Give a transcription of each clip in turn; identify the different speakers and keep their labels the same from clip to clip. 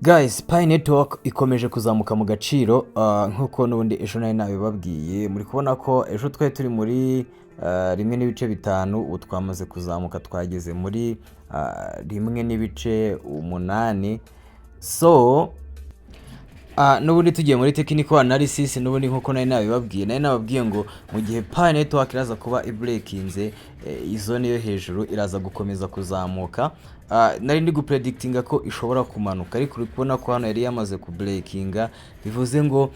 Speaker 1: Guys, Pi Network ikomeje kuzamuka mu gaciro nk'uko n'ubundi ejo nari nabibabwiye. Muri kubona ko ejo twari turi muri 1.5, ubu twamaze kuzamuka twageze muri 1.8. So n'ubundi tugiye muri technical analysis, n'ubundi nk'uko nari nabibabwiye ngo mu gihe Pi Network iraza kuba ibreakinze izone yo hejuru iraza gukomeza kuzamuka. Nari ndi gupredictinga ko ishobora kumanuka, ariko uri kubona ko hano yari yamaze kubreakinga, bivuze ngo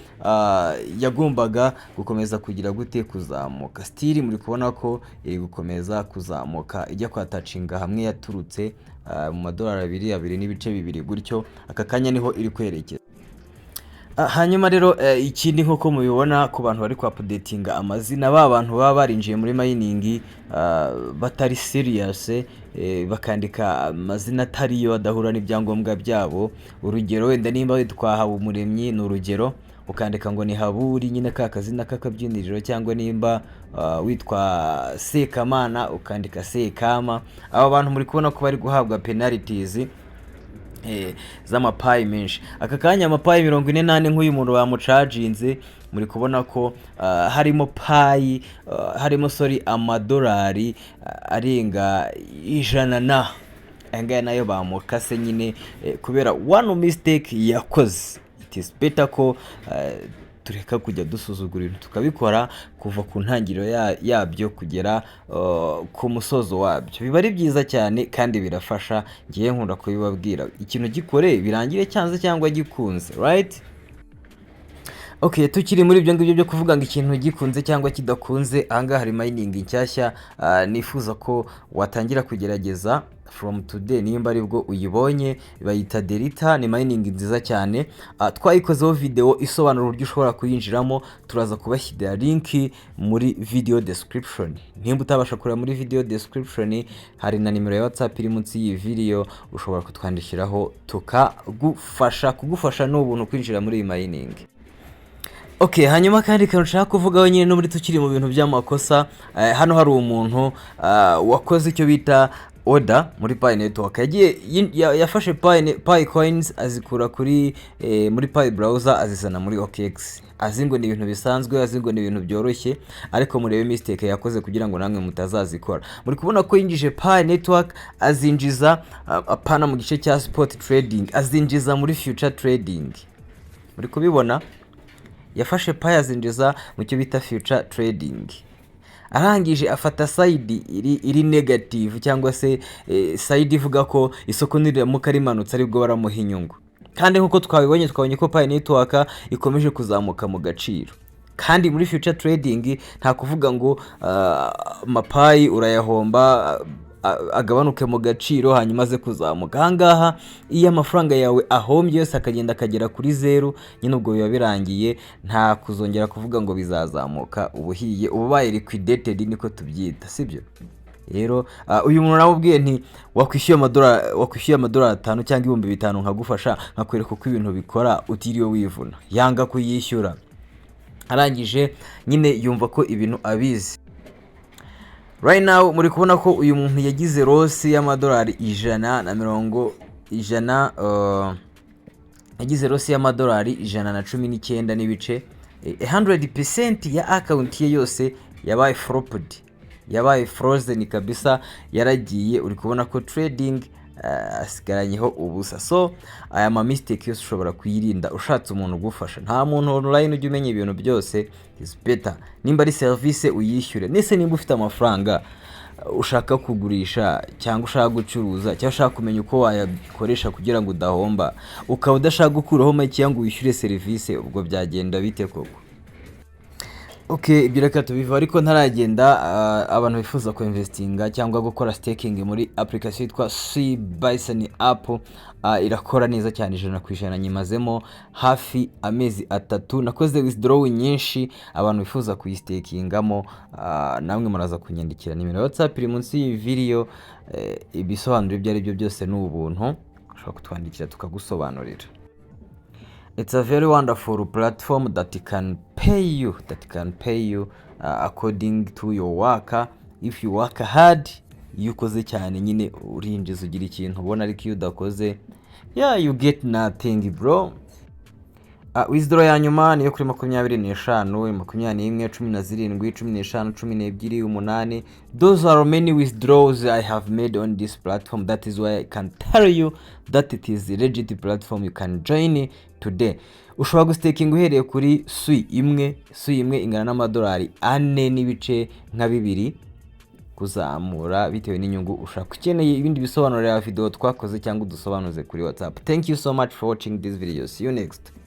Speaker 1: yagombaga gukomeza kugira gute kuzamuka. Still muri kubona ko iri gukomeza kuzamuka ijya kwatacinga hamwe yaturutse mu madolari 2.2 gutyo. Aka kanya niho iri kwerekeza. Hanyuma rero ikindi nk'uko mubibona ku bantu bari updatinga amazina, bantu baba barinjiye muri mining batari serious, bakandika amazina atariyo adahura n'ibyangombwa byabo. Urugero wenda nimba witwa Habumuremyi, ni urugero ukandika ngo ni Haburi nyine ka kazina k'akabyiniriro, cyangwa nimba witwa Sekamana ukandika Sekama. Aba bantu muri kubona ko bari guhabwa penalties z'amapayi menshi. Aka kanya amapayi 48 nk'uyu muntu bamucharginze, muri kubona ko harimo payi harimo amadolari arenga 100 anga nayo bamukase nyine kubera one mistake yakoze. It is better ko tureka kujya dusuzugura ibintu tukabikora kuva ku ntangiriro yabyo kugera ku musozo wabyo. Biba ari byiza cyane kandi birafasha. Ngiye nkunda kubibabwira, ikintu gikore birangire cyanze cyangwa gikunze, right? Okay, tukiri muri ibyo ngibyo byo kuvuga ngo ikintu gikunze cyangwa kidakunze, ahangaha hari mining nshyashya nifuza ko watangira kugerageza from today. Nimba aribwo uyibonye, bayita Delta, ni mining nziza cyane. Twayikozeho video isobanura uburyo ushobora kuyinjiramo, turaza kubashyira link muri video description. Nimba utabasha kureba muri video description, hari na nimero ya WhatsApp iri munsi y'iyi video, ushobora kutwandikiraho kugufasha n'ubuntu kwinjira muri iyi mining. Okay, hanyuma kandi kantu nshaka kuvugaho nyine no muri tukiri mu bintu by'amakosa, hano hari umuntu wakoze icyo bita order muri Pi Network. Yafashe Pi coins azikura kuri muri Pi browser azizana muri OKX. Azingo ni ibintu bisanzwe, azingo ni ibintu byoroshye, ariko murebe mistake yakoze kugira ngo namwe mutazazikora. Muri kubona ko yinjije Pi Network azinjiza apana mu gice cya spot trading, azinjiza muri future trading. Muri kubibona yafashe Pi azinjiza mu cyo bita future trading. Arangije afata side iri negative, cyangwa se side ivuga ko isoko niramuka rimanutse aribwo baramuha inyungu. Kandi nkuko twabonye ko Pi Network ikomeje kuzamuka mu gaciro. Kandi muri future trading nta kuvuga ngo mapayi urayahomba agabanuke mu gaciro hanyuma ze kuzamuka. Ahangaha iyo amafaranga yawe ahombye yose akagenda akagera kuri 0, nyine ubwo biba birangiye, nta kuzongera kuvuga ngo bizazamuka. Ubuhiye ubaye liquidated niko tubyita, sibyo? Rero uyu muntu nawubwiye nti wakwishyuye amadolari 5 cyangwa 5,000 nkagufasha nkakwereka uko ibintu bikora utiriwe wivuna. Yanga kuyishyura, arangije nyine yumva ko ibintu abizi. Right now muri kubona ko uyu muntu yagize loss y'amadolari 100 yagize loss y'amadolari 119 n'ibice. 100% ya account ye yose yabaye flopped, yabaye frozen kabisa, yaragiye. Uri kubona ko trading asigaranyeho ubusa. So aya ma mistake yose ushobora kuyirinda ushatse umuntu ugufasha. Nta muntu online ujye umenya ibintu byose, is better nimba ari service uyishyure. Nese nimba ufite amafaranga ushaka kugurisha cyangwa ushaka gucuruza cyangwa ushaka kumenya uko wayakoresha kugira ngo udahomba, ukaba udashaka gukuraho make ngo wishyure service, ubwo byagenda bite koko? Okay, ibyo reka tubiva. Ariko ntaragenda, abantu bifuza ko investinga cyangwa gukora staking muri application yitwa Bison app, irakora neza cyane 100%. Nyimazemo hafi amezi 3, nakoze withdraw nyinshi. Abantu bifuza kuyistakingamo, namwe muraza kunyandikira nimero ya WhatsApp iri munsi y'iyi video. Ibisobanuro ibyo ari byo byose ni ubuntu, ushobora kutwandikira tukagusobanurira. It's a very wonderful platform that can pay you according to your work. If you work hard, iyo ukoze cyane nyine urinjiza ugira ikintu ubona, ariko iyo udakoze yeah, you get nothing bro. Withdraw ya nyuma niyo kuri 25, 21, 17, 15, 12, 8. Those are many withdrawals I have made on this platform. That is why I can tell you that it is a legit platform. You can join today. Ushobora gustaking uhereye kuri sui imwe ingana n'amadolari 4 n'ibice nka 2 kuzamura bitewe n'inyungu ushaka. Ukeneye ibindi bisobanuro ya video twakoze cyangwa udusobanuze kuri WhatsApp. Thank you so much for watching this video. See you next.